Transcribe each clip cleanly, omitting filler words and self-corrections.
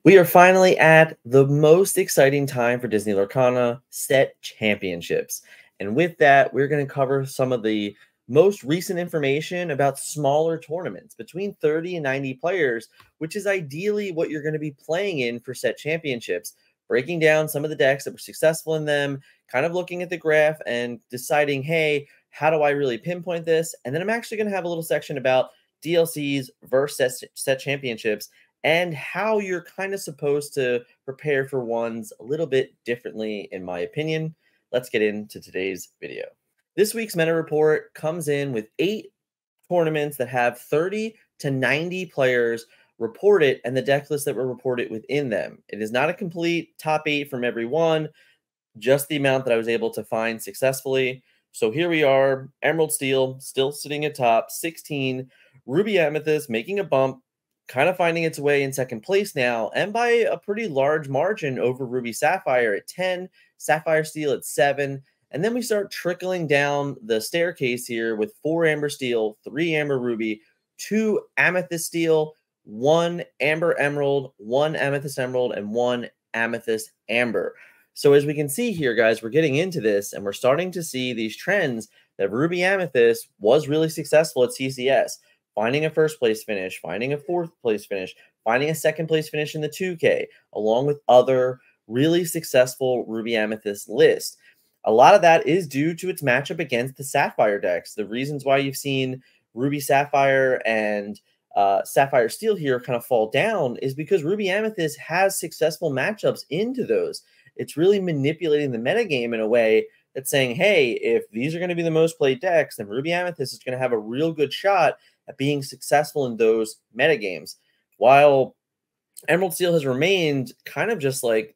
We are finally at the most exciting time for Disney Lorcana, Set Championships. And with that, we're going to cover some of the most recent information about smaller tournaments between 30 and 90 players, which is ideally what you're going to be playing in for Set Championships, breaking down some of the decks that were successful in them, kind of looking at the graph and deciding, hey, how do I really pinpoint this? And then I'm actually going to have a little section about DLCs versus Set Championships and how you're kind of supposed to prepare for ones a little bit differently, in my opinion. Let's get into today's video. This week's meta report comes in with 8 tournaments that have 30 to 90 players reported and the deck lists that were reported within them. It is not a complete top 8 from every one, just the amount that I was able to find successfully. So here we are, Emerald Steel still sitting at top, 16, Ruby Amethyst making a bump, kind of finding its way in second place now, and by a pretty large margin over Ruby Sapphire at 10, Sapphire Steel at 7, and then we start trickling down the staircase here with 4 Amber Steel, 3 Amber Ruby, 2 Amethyst Steel, 1 Amber Emerald, 1 Amethyst Emerald, and 1 Amethyst Amber. So as we can see here, guys, we're getting into this, and we're starting to see these trends that Ruby Amethyst was really successful at CCS. Finding a first place finish, finding a fourth place finish, finding a second place finish in the 2K, along with other really successful Ruby Amethyst lists. A lot of that is due to its matchup against the Sapphire decks. The reasons why you've seen Ruby Sapphire and Sapphire Steel here kind of fall down is because Ruby Amethyst has successful matchups into those. It's really manipulating the metagame in a way that's saying, hey, if these are going to be the most played decks, then Ruby Amethyst is going to have a real good shot at being successful in those metagames, while Emerald Steel has remained kind of just like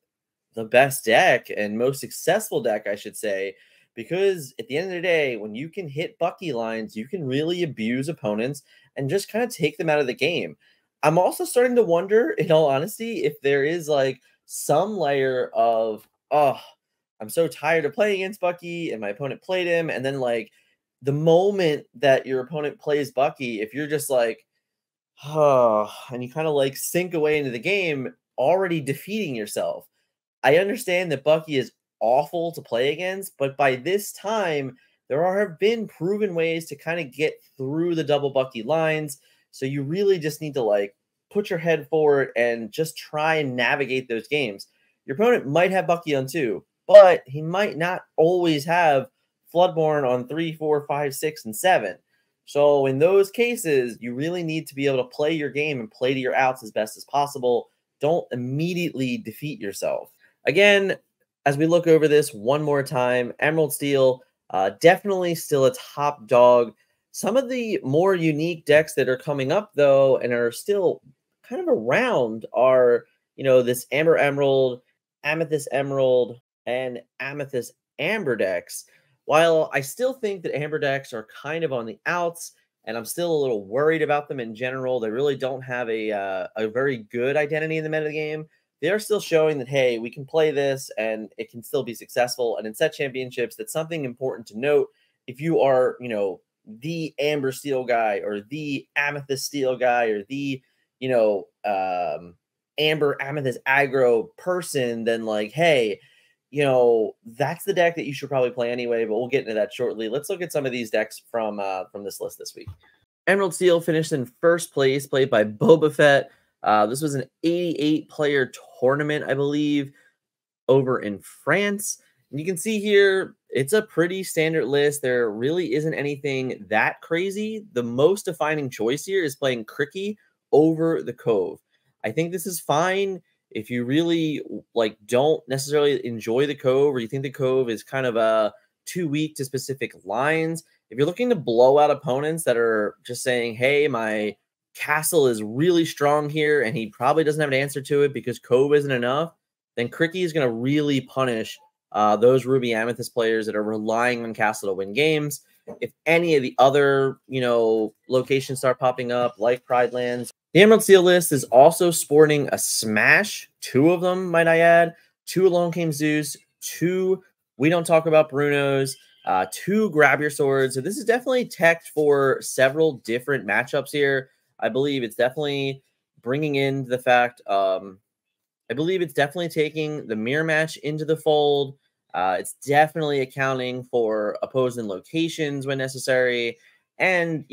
the best deck and most successful deck, I should say, because at the end of the day, when you can hit Bucky lines, you can really abuse opponents and just kind of take them out of the game. I'm also starting to wonder, in all honesty, if there is like some layer of, oh, I'm so tired of playing against Bucky and my opponent played him, and then like the moment that your opponent plays Bucky, if you're just like, oh, and you kind of like sink away into the game, already defeating yourself. I understand that Bucky is awful to play against, but by this time, there have been proven ways to kind of get through the double Bucky lines. So you really just need to like put your head forward and just try and navigate those games. Your opponent might have Bucky on 2, but he might not always have Floodborn on 3, 4, 5, 6, and 7. So in those cases, you really need to be able to play your game and play to your outs as best as possible. Don't immediately defeat yourself. Again, as we look over this one more time, Emerald Steel, definitely still a top dog. Some of the more unique decks that are coming up, though, and are still kind of around are, this Amber Emerald, Amethyst Emerald, and Amethyst Amber decks. While I still think that Amber decks are kind of on the outs, and I'm still a little worried about them in general, they really don't have a very good identity in the metagame. They are still showing that, hey, we can play this and it can still be successful. And in Set Championships, that's something important to note. If you are, the Amber Steel guy or the Amethyst Steel guy or the, Amber Amethyst aggro person, then like, hey, that's the deck that you should probably play anyway, but we'll get into that shortly. Let's look at some of these decks from this list this week. Emerald Steel finished in first place, played by Boba Fett. This was an 88-player tournament, I believe, over in France. And you can see here, it's a pretty standard list. There really isn't anything that crazy. The most defining choice here is playing Cricky over the Cove. I think this is fine if you really don't necessarily enjoy the Cove, or you think the Cove is kind of too weak to specific lines. If you're looking to blow out opponents that are just saying, hey, my castle is really strong here and he probably doesn't have an answer to it because Cove isn't enough, then Cricky is going to really punish those Ruby Amethyst players that are relying on castle to win games. If any of the other, locations start popping up, like Pride Lands, the Emerald Steel list is also sporting a smash, 2 of them, might I add, 2 Along Came Zeus, 2 We Don't Talk About Brunos, 2 Grab Your Swords. So this is definitely teched for several different matchups here. I believe it's definitely bringing in the fact I believe it's definitely taking the mirror match into the fold. It's definitely accounting for opposing locations when necessary. And,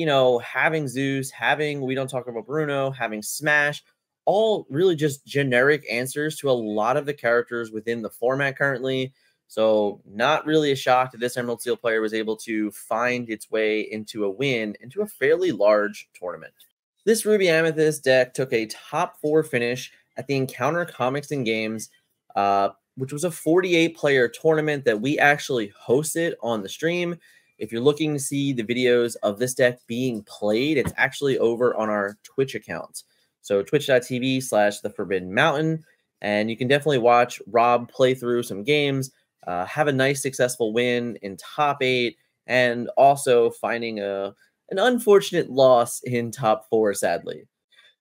having Zeus, having We Don't Talk About Bruno, having Smash, all really just generic answers to a lot of the characters within the format currently. So, not really a shock that this Emerald Steel player was able to find its way into a win into a fairly large tournament. This Ruby Amethyst deck took a top 4 finish at the Encounter Comics and Games, which was a 48-player tournament that we actually hosted on the stream. If you're looking to see the videos of this deck being played, it's actually over on our Twitch account. So twitch.tv/The Forbidden Mountain. And you can definitely watch Rob play through some games, have a nice successful win in top 8, and also finding an unfortunate loss in top 4, sadly.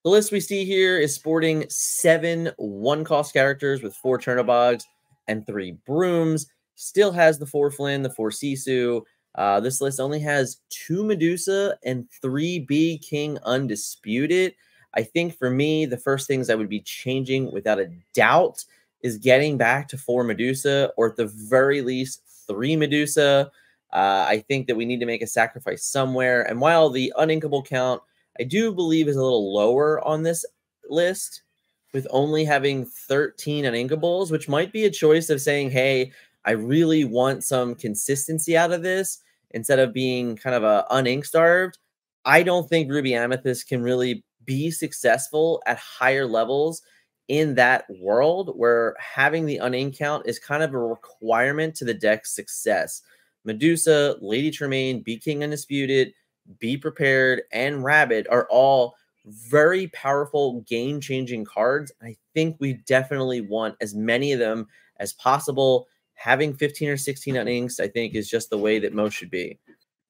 The list we see here is sporting 7 one-cost characters with 4 Turnibogs and 3 Brooms. Still has the 4 Flynn, the 4 Sisu. This list only has 2 Medusa and 3 B King Undisputed. I think for me, the first things I would be changing without a doubt is getting back to 4 Medusa, or at the very least 3 Medusa. I think that we need to make a sacrifice somewhere. And while the uninkable count, I do believe, is a little lower on this list, with only having 13 uninkables, which might be a choice of saying, hey, I really want some consistency out of this instead of being kind of a unink starved. I don't think Ruby Amethyst can really be successful at higher levels in that world where having the unink count is kind of a requirement to the deck's success. Medusa, Lady Tremaine, B King Undisputed, Be Prepared, and Rabbit are all very powerful game-changing cards. I think we definitely want as many of them as possible. Having 15 or 16 uninks, I think, is just the way that most should be.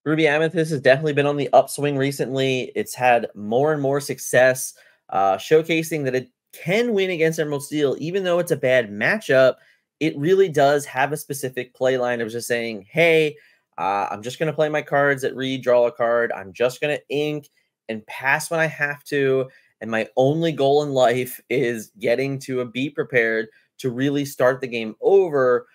Ruby Amethyst has definitely been on the upswing recently. It's had more and more success, showcasing that it can win against Emerald Steel, even though it's a bad matchup. It really does have a specific play line of just saying, hey, I'm just going to play my cards at read, draw a card. I'm just going to ink and pass when I have to. And my only goal in life is getting to a Be Prepared to really start the game over,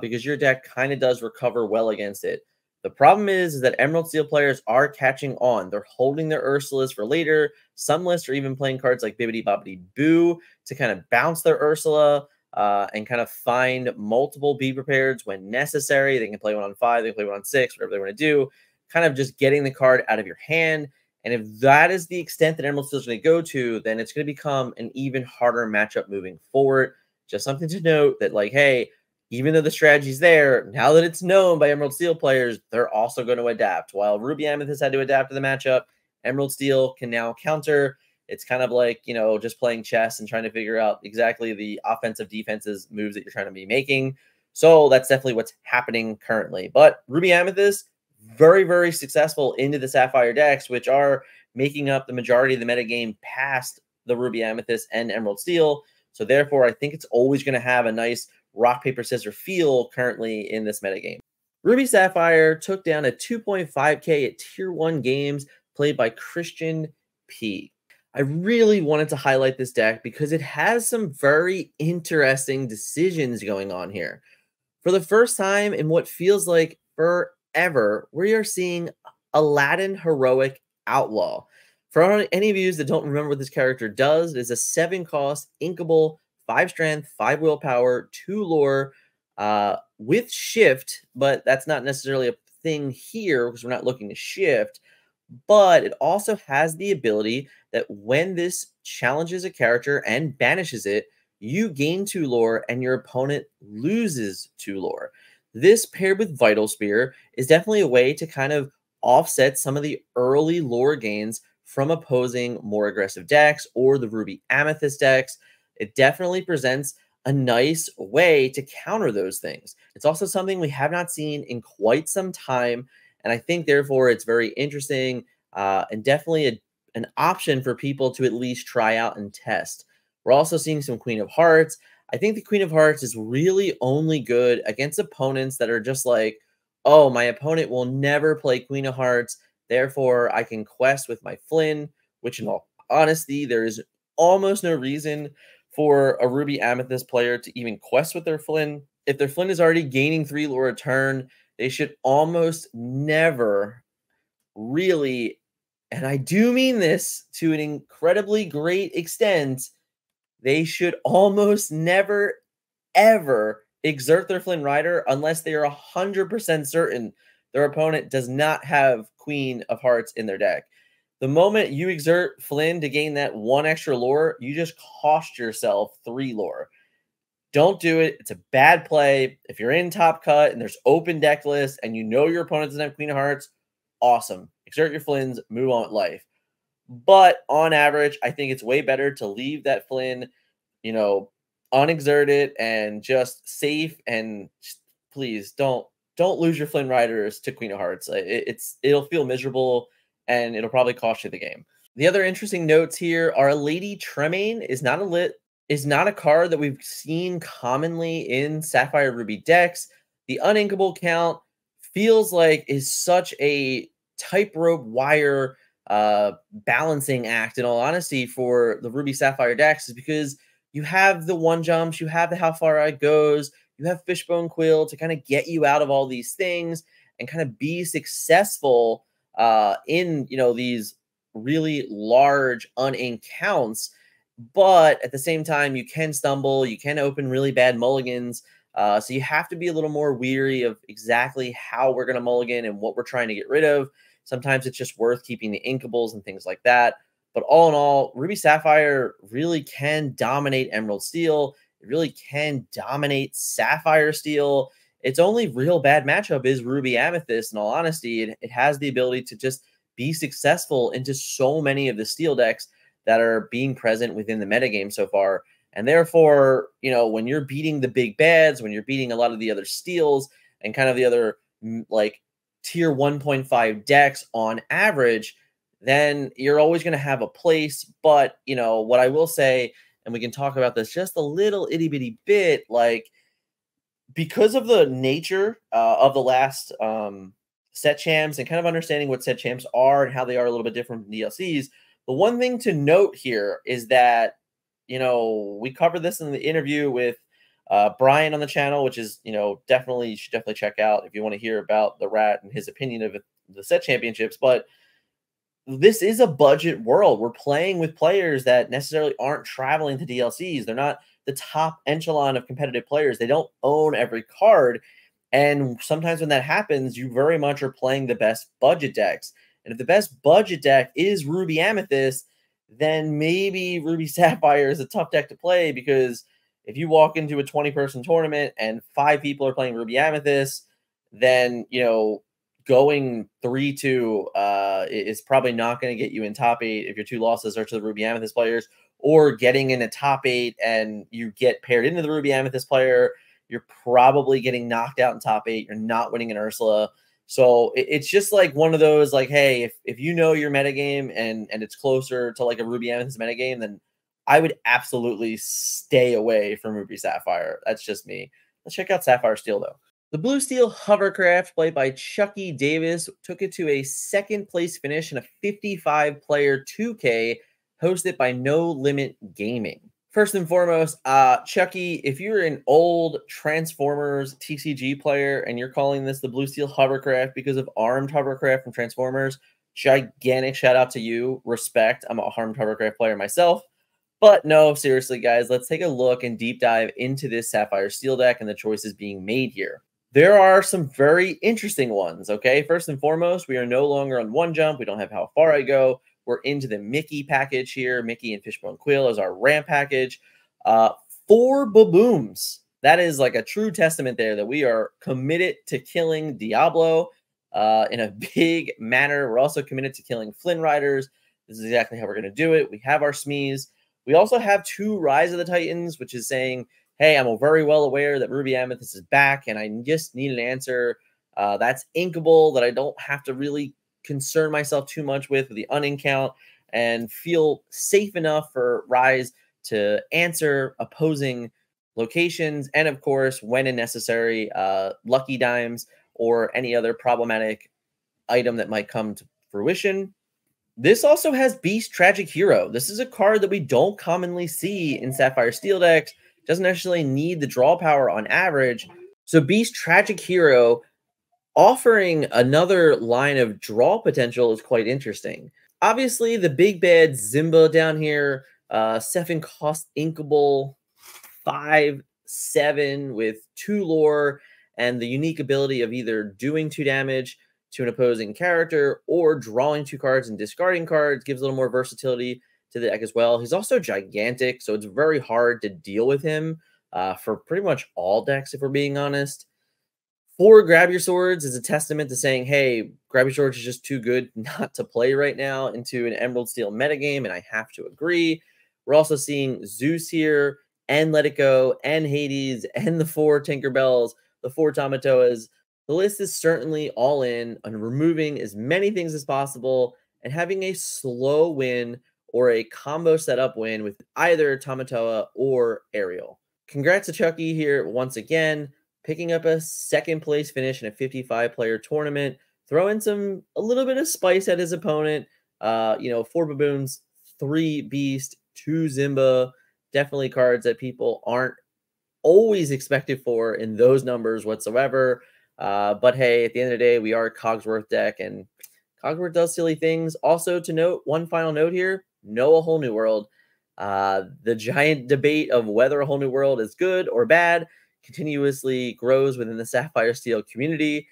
because your deck kind of does recover well against it. The problem is that Emerald Steel players are catching on. They're holding their Ursulas for later. Some lists are even playing cards like Bibbidi Bobbidi Boo to kind of bounce their Ursula and kind of find multiple Be Prepareds when necessary. They can play one on 5, they can play one on 6, whatever they want to do. Kind of just getting the card out of your hand. And if that is the extent that Emerald Steel is going to go to, then it's going to become an even harder matchup moving forward. Just something to note that, like, hey, even though the strategy's there, now that it's known by Emerald Steel players, they're also going to adapt. While Ruby Amethyst had to adapt to the matchup, Emerald Steel can now counter. It's kind of like, just playing chess and trying to figure out exactly the offensive defenses moves that you're trying to be making. So that's definitely what's happening currently. But Ruby Amethyst, very, very successful into the Sapphire decks, which are making up the majority of the metagame past the Ruby Amethyst and Emerald Steel. So therefore, I think it's always going to have a nice rock, paper, scissors feel currently in this metagame. Ruby Sapphire took down a 2.5K at Tier 1 games played by Christian P. I really wanted to highlight this deck because it has some very interesting decisions going on here. For the first time in what feels like forever, we are seeing Aladdin Heroic Outlaw. For any of you that don't remember what this character does, it is a 7-cost, inkable, 5 strength, 5 willpower, 2 lore, with shift, but that's not necessarily a thing here because we're not looking to shift. But it also has the ability that when this challenges a character and banishes it, you gain 2 lore and your opponent loses 2 lore. This paired with Vital Spear is definitely a way to kind of offset some of the early lore gains from opposing more aggressive decks or the Ruby Amethyst decks. It definitely presents a nice way to counter those things. It's also something we have not seen in quite some time, and I think therefore it's very interesting and definitely an option for people to at least try out and test. We're also seeing some Queen of Hearts. I think the Queen of Hearts is really only good against opponents that are just like, oh, my opponent will never play Queen of Hearts, therefore I can quest with my Flynn, which in all honesty, there is almost no reason for a Ruby Amethyst player to even quest with their Flynn. If their Flynn is already gaining 3 lore a turn, they should almost never really, and I do mean this to an incredibly great extent, they should almost never, ever exert their Flynn Rider unless they are 100% certain their opponent does not have Queen of Hearts in their deck. The moment you exert Flynn to gain that 1 extra lore, you just cost yourself 3 lore. Don't do it. It's a bad play. If you're in Top Cut and there's open deck lists and you know your opponent doesn't have Queen of Hearts, awesome. Exert your Flynns, move on with life. But on average, I think it's way better to leave that Flynn, unexerted and just safe. And please don't lose your Flynn Riders to Queen of Hearts. It'll feel miserable and it'll probably cost you the game. The other interesting notes here are Lady Tremaine is not a card that we've seen commonly in Sapphire Ruby decks. The uninkable count feels like is such a tightrope wire balancing act, in all honesty, for the Ruby Sapphire decks, is because you have the 1-jumps, you have the how far it goes, you have Fishbone Quill to kind of get you out of all these things and kind of be successful in these really large uninked counts. But at the same time, you can stumble, you can open really bad mulligans. So you have to be a little more weary of exactly how we're going to mulligan and what we're trying to get rid of. Sometimes it's just worth keeping the inkables and things like that. But all in all, Ruby Sapphire really can dominate Emerald Steel. It really can dominate Sapphire Steel. Its only real bad matchup is Ruby Amethyst, in all honesty. It has the ability to just be successful into so many of the Steel decks that are being present within the metagame so far. And therefore, when you're beating the big bads, when you're beating a lot of the other Steels and kind of the other tier 1.5 decks on average, then you're always going to have a place. But, what I will say, and we can talk about this just a little itty bitty bit, because of the nature of the last set champs and kind of understanding what set champs are and how they are a little bit different from DLCs, the one thing to note here is that, we covered this in the interview with Brian on the channel, which is, you should definitely check out if you want to hear about the Rat and his opinion of the set championships. But this is a budget world. We're playing with players that necessarily aren't traveling to DLCs. They're not the top echelon of competitive players. They don't own every card. And sometimes when that happens, you very much are playing the best budget decks. And if the best budget deck is Ruby Amethyst, then maybe Ruby Sapphire is a tough deck to play, because if you walk into a 20-person tournament and 5 people are playing Ruby Amethyst, then, going 3-2 is probably not going to get you in top 8 if your 2 losses are to the Ruby Amethyst players, or getting in a top 8 and you get paired into the Ruby Amethyst player, you're probably getting knocked out in top 8. You're not winning an Ursula. So it's just like one of those, hey, if you know your metagame and it's closer to a Ruby Amethyst metagame, then I would absolutely stay away from Ruby Sapphire. That's just me. Let's check out Sapphire Steel, though. The Blue Steel Hovercraft, played by Chucky Davis, took it to a 2nd place finish in a 55-player 2K hosted by No Limit Gaming. First and foremost, Chucky, if you're an old Transformers TCG player and you're calling this the Blue Steel Hovercraft because of Armed Hovercraft from Transformers, gigantic shout out to you. Respect. I'm a Armed Hovercraft player myself. But no, seriously, guys, let's take a look and deep dive into this Sapphire Steel deck and the choices being made here. There are some very interesting ones, okay? First and foremost, we are no longer on 1-jump. We don't have how far I go. We're into the Mickey package here. Mickey and Fishbone Quill is our ramp package. 4 Babooms. That is a true testament there that we are committed to killing Diablo in a big manner. We're also committed to killing Flynn Riders. This is exactly how we're going to do it. We have our Smees. We also have 2 Rise of the Titans, which is saying, hey, I'm very well aware that Ruby Amethyst is back, and I just need an answer that's inkable, that I don't have to really concern myself too much with the unink count, and feel safe enough for Rise to answer opposing locations, and of course, when necessary, Lucky Dimes or any other problematic item that might come to fruition. This also has Beast Tragic Hero. This is a card that we don't commonly see in Sapphire Steel decks. Doesn't necessarily need the draw power on average. So Beast Tragic Hero offering another line of draw potential is quite interesting. Obviously, the big bad Zimba down here, 7 cost inkable, 5/7 with 2 lore, and the unique ability of either doing 2 damage to an opposing character or drawing 2 cards and discarding cards gives a little more versatility to the deck as well. He's also gigantic, so it's very hard to deal with him for pretty much all decks, if we're being honest. 4 Grab Your Swords is a testament to saying, hey, Grab Your Swords is just too good not to play right now into an Emerald Steel metagame, and I have to agree. We're also seeing Zeus here, and Let It Go, and Hades, and the 4 Tinkerbells, the 4 Tamatoas. The list is certainly all in on removing as many things as possible and having a slow win or a combo setup win with either Tamatoa or Ariel. Congrats to Chucky here once again, picking up a second place finish in a 55-player tournament, throwing a little bit of spice at his opponent. 4 Baboons, 3 Beast, 2 Zimba, definitely cards that people aren't always expected for in those numbers whatsoever. But hey, at the end of the day, we are a Cogsworth deck, and Cogsworth does silly things. Also to note, one final note here, no A Whole New World. The giant debate of whether A Whole New World is good or bad continuously grows within the Sapphire Steel community.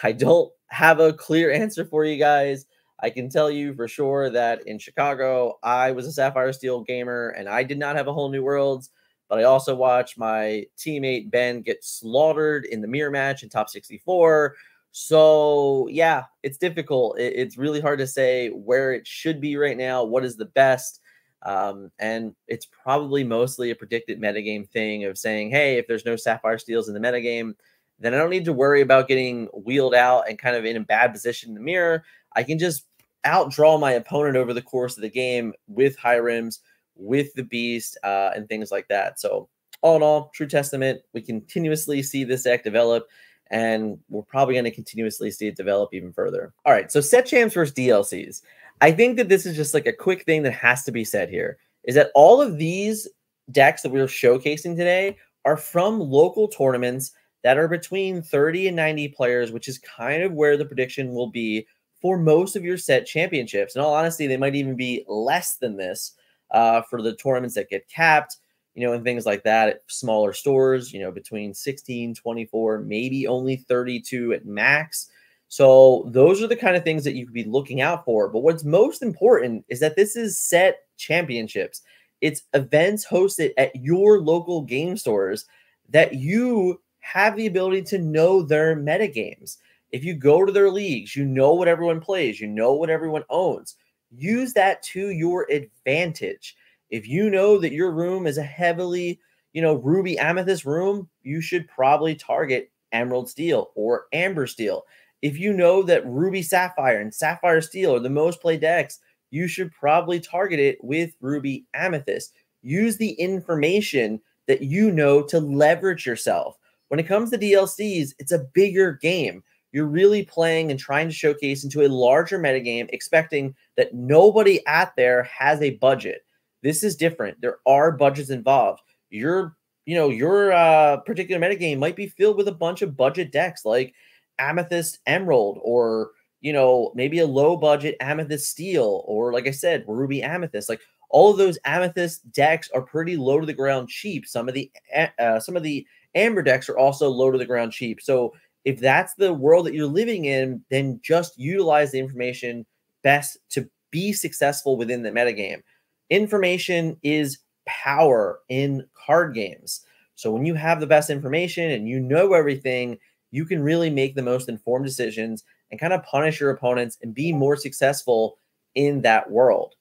I don't have a clear answer for you guys. I can tell you for sure that in Chicago, I was a Sapphire Steel gamer and I did not have A Whole New Worlds, but I also watched my teammate Ben get slaughtered in the mirror match in top 64. So yeah, it's difficult. It's really hard to say where it should be right now. What is the best? And it's probably mostly a predicted metagame thing of saying, hey, if there's no Sapphire Steels in the metagame, then I don't need to worry about getting wheeled out and kind of in a bad position in the mirror. I can just outdraw my opponent over the course of the game with high rims, with the Beast, and things like that. So all in all, true testament. We continuously see this deck develop, and we're probably going to continuously see it develop even further. All right, so set champs versus DLCs. I think that this is just like a quick thing that has to be said here, is that all of these decks that we're showcasing today are from local tournaments that are between 30 and 90 players, which is kind of where the prediction will be for most of your set championships. In all honesty, they might even be less than this for the tournaments that get capped, and things like that at smaller stores, between 16, 24, maybe only 32 at max. So those are the kind of things that you could be looking out for. But what's most important is that this is set championships. It's events hosted at your local game stores that you have the ability to know their metagames. If you go to their leagues, you know what everyone plays, you know what everyone owns. Use that to your advantage. If you know that your room is a heavily, Ruby Amethyst room, you should probably target Emerald Steel or Amber Steel. If you know that Ruby Sapphire and Sapphire Steel are the most played decks, you should probably target it with Ruby Amethyst. Use the information that you know to leverage yourself. When it comes to DLCs, it's a bigger game. You're really playing and trying to showcase into a larger metagame, expecting that nobody out there has a budget. This is different. There are budgets involved. Your particular metagame might be filled with a bunch of budget decks like Amethyst Emerald, or maybe a low budget Amethyst Steel, or like I said, Ruby Amethyst. Like all of those Amethyst decks are pretty low to the ground cheap. Some of the Amber decks are also low to the ground cheap. So if that's the world that you're living in, then just utilize the information best to be successful within the metagame. Information is power in card games. So when you have the best information and you know everything, you can really make the most informed decisions and kind of punish your opponents and be more successful in that world.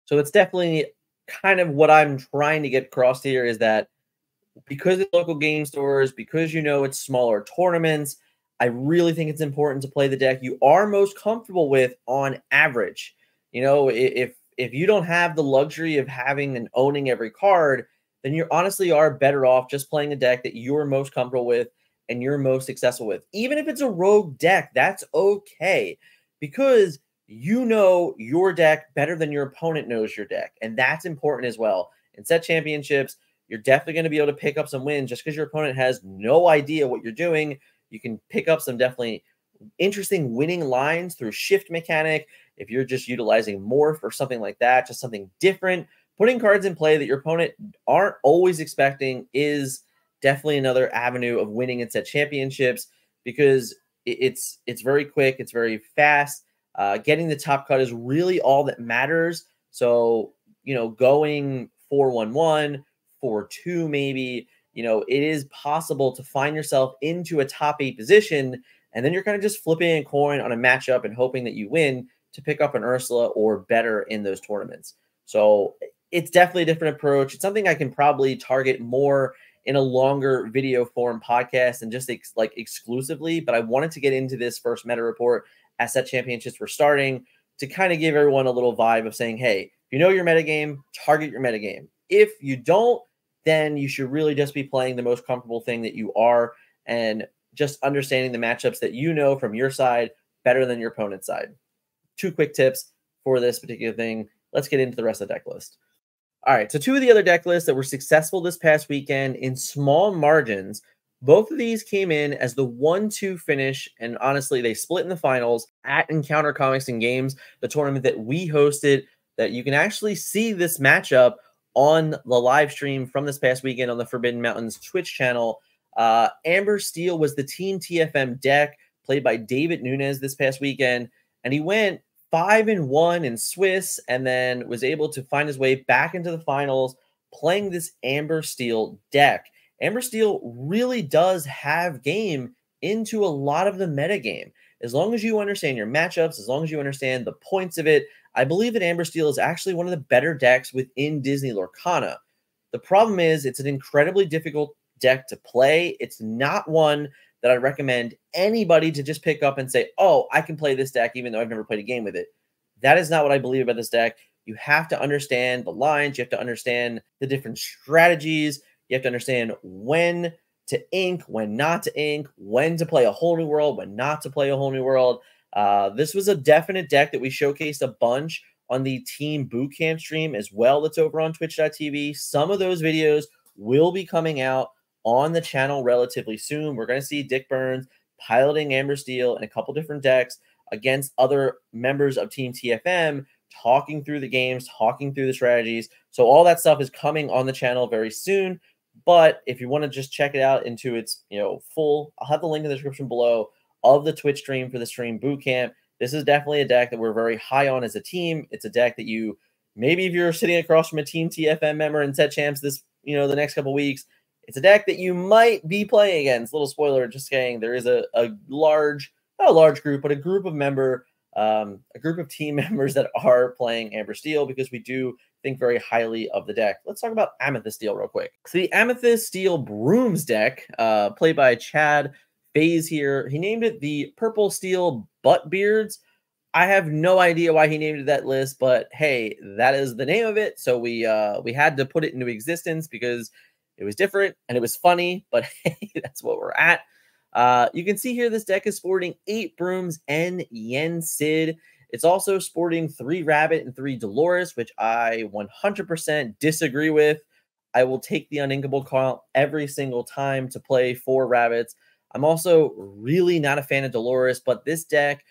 So it's definitely kind of what I'm trying to get across here, is that because it's local game stores, because it's smaller tournaments, I really think it's important to play the deck you are most comfortable with on average. If you don't have the luxury of having and owning every card, then you honestly are better off just playing a deck that you're most comfortable with and you're most successful with. Even if it's a rogue deck, that's okay, because you know your deck better than your opponent knows your deck. And that's important as well. In set championships, you're definitely going to be able to pick up some wins just because your opponent has no idea what you're doing. You can pick up some definitely interesting winning lines through shift mechanic. If you're just utilizing morph or something like that, just something different, putting cards in play that your opponent aren't always expecting is definitely another avenue of winning in set championships, because it's very quick, it's very fast. Getting the top cut is really all that matters. So, going 4-1-1, 4-2 maybe, it is possible to find yourself into a top 8 position, and then you're kind of just flipping a coin on a matchup and hoping that you win to pick up an Ursula or better in those tournaments. So it's definitely a different approach. It's something I can probably target more in a longer video form podcast and just exclusively, but I wanted to get into this first meta report as set championships were starting to kind of give everyone a little vibe of saying, hey, if you know your metagame, target your metagame. If you don't, then you should really just be playing the most comfortable thing that you are and just understanding the matchups that you know from your side better than your opponent's side. 2 quick tips for this particular thing. Let's get into the rest of the deck list. All right, so 2 of the other deck lists that were successful this past weekend in small margins, both of these came in as the 1-2 finish, and honestly, they split in the finals at Encounter Comics and Games, the tournament that we hosted, that you can actually see this matchup on the live stream from this past weekend on the Forbidden Mountains Twitch channel. Amber Steel was the Team TFM deck played by David Nunes this past weekend, and he went 5-1 in Swiss, and then was able to find his way back into the finals playing this Amber Steel deck. Amber Steel really does have game into a lot of the metagame. As long as you understand your matchups, as long as you understand the points of it, I believe that Amber Steel is actually one of the better decks within Disney Lorcana. The problem is it's an incredibly difficult deck to play. It's not one that I recommend anybody to just pick up and say, oh, I can play this deck even though I've never played a game with it. That is not what I believe about this deck. You have to understand the lines. You have to understand the different strategies. You have to understand when to ink, when not to ink, when to play a whole new world, when not to play a whole new world. This was a definite deck that we showcased a bunch on the Team Bootcamp stream as well that's over on twitch.tv. Some of those videos will be coming out on the channel relatively soon. We're going to see Dick Burns piloting Amber Steel in a couple different decks against other members of Team TFM, talking through the games, talking through the strategies. So all that stuff is coming on the channel very soon. But if you want to just check it out into its full, I'll have the link in the description below of the Twitch stream for the stream bootcamp. This is definitely a deck that we're very high on as a team. It's a deck that you, maybe if you're sitting across from a Team TFM member and set champs this, the next couple weeks, it's a deck that you might be playing against. Little spoiler, just saying there is a large, not a large group, but a group of team members that are playing Amber Steel, because we do think very highly of the deck. Let's talk about Amethyst Steel real quick. So the Amethyst Steel Brooms deck, played by Chad Faze here, he named it the Purple Steel Buttbeards. I have no idea why he named it that list, but hey, that is the name of it. So we had to put it into existence because it was different and it was funny, but hey, that's what we're at. You can see here this deck is sporting 8 Brooms and Yen Sid. It's also sporting 3 Rabbit and 3 Dolores, which I 100% disagree with. I will take the uninkable call every single time to play 4 Rabbits. I'm also really not a fan of Dolores, but this deck,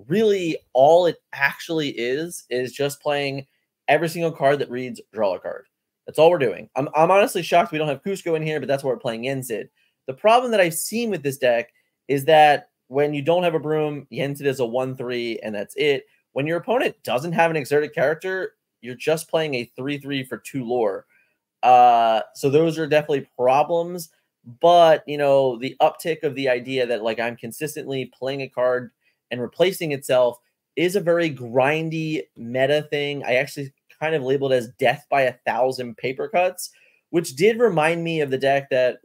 really all it actually is just playing every single card that reads draw a card. That's all we're doing. I'm honestly shocked we don't have Cusco in here, but that's why we're playing Yensid. The problem that I've seen with this deck is that when you don't have a Broom, Yensid is a 1-3, and that's it. When your opponent doesn't have an exerted character, you're just playing a 3-3 for 2 lore. So those are definitely problems. But, the uptick of the idea that, I'm consistently playing a card and replacing itself is a very grindy meta thing. I actually kind of labeled as death by 1,000 paper cuts, which did remind me of the deck that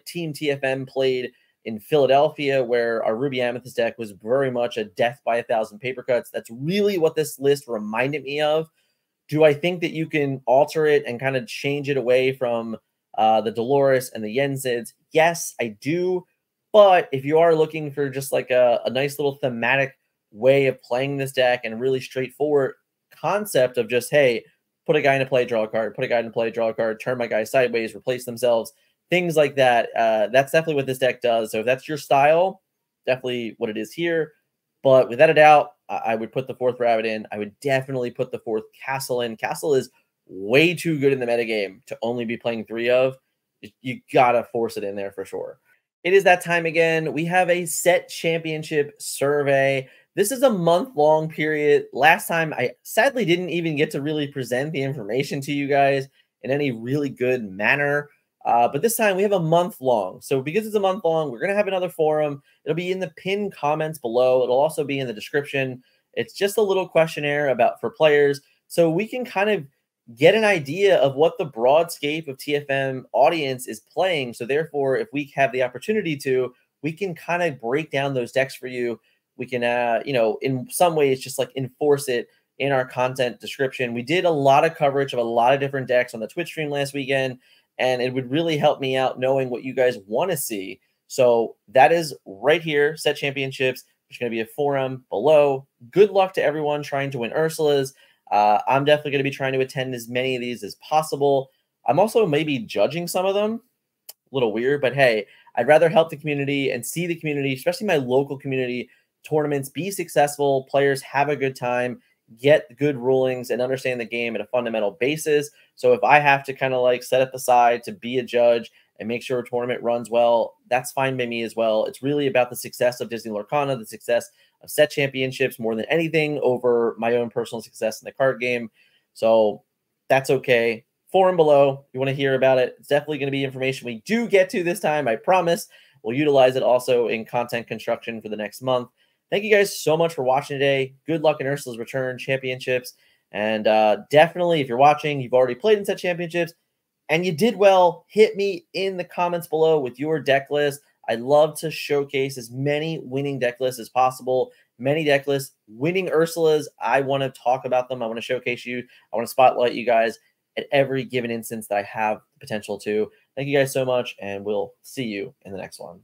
Team TFM played in Philadelphia, where our Ruby Amethyst deck was very much a death by 1,000 paper cuts. That's really what this list reminded me of. Do I think that you can alter it and kind of change it away from the Dolores and the Yensids? Yes, I do. But if you are looking for just a nice little thematic way of playing this deck and really straightforward concept of just, hey, put a guy in a play, draw a card, put a guy in a play, draw a card, turn my guy sideways, replace themselves, things like that. That's definitely what this deck does. So if that's your style, definitely what it is here. But without a doubt, I would put the fourth rabbit in. I would definitely put the fourth castle in. Castle is way too good in the metagame to only be playing 3 of. You gotta force it in there for sure. It is that time again. We have a set championship survey. This is a month-long period. Last time, I sadly didn't even get to really present the information to you guys in any really good manner. But this time we have a month long. So because it's a month long, we're going to have another forum. It'll be in the pinned comments below. It'll also be in the description. It's just a little questionnaire for players. So we can kind of get an idea of what the broadscape of TFM audience is playing. So therefore, if we have the opportunity to, we can kind of break down those decks for you. We can, in some ways, just like enforce it in our content description. We did a lot of coverage of a lot of different decks on the Twitch stream last weekend, and it would really help me out knowing what you guys want to see. So that is right here, Set Championships. There's going to be a forum below. Good luck to everyone trying to win Ursula's. I'm definitely going to be trying to attend as many of these as possible. I'm also maybe judging some of them. A little weird, but hey, I'd rather help the community and see the community, especially my local community tournaments, be successful, players have a good time, get good rulings, and understand the game at a fundamental basis. So if I have to kind of like set it aside to be a judge and make sure a tournament runs well, that's fine by me as well. It's really about the success of Disney Lorcana, the success of Set Championships more than anything over my own personal success in the card game. So that's okay. Forum below, you want to hear about it. It's definitely going to be information we do get to this time, I promise. We'll utilize it also in content construction for the next month. Thank you guys so much for watching today. Good luck in Ursula's Return Championships. And definitely, if you're watching, you've already played in Set Championships, and you did well, hit me in the comments below with your deck list. I'd love to showcase as many winning deck lists as possible. Many deck lists, winning Ursula's. I want to talk about them. I want to showcase you. I want to spotlight you guys at every given instance that I have the potential to. Thank you guys so much, and we'll see you in the next one.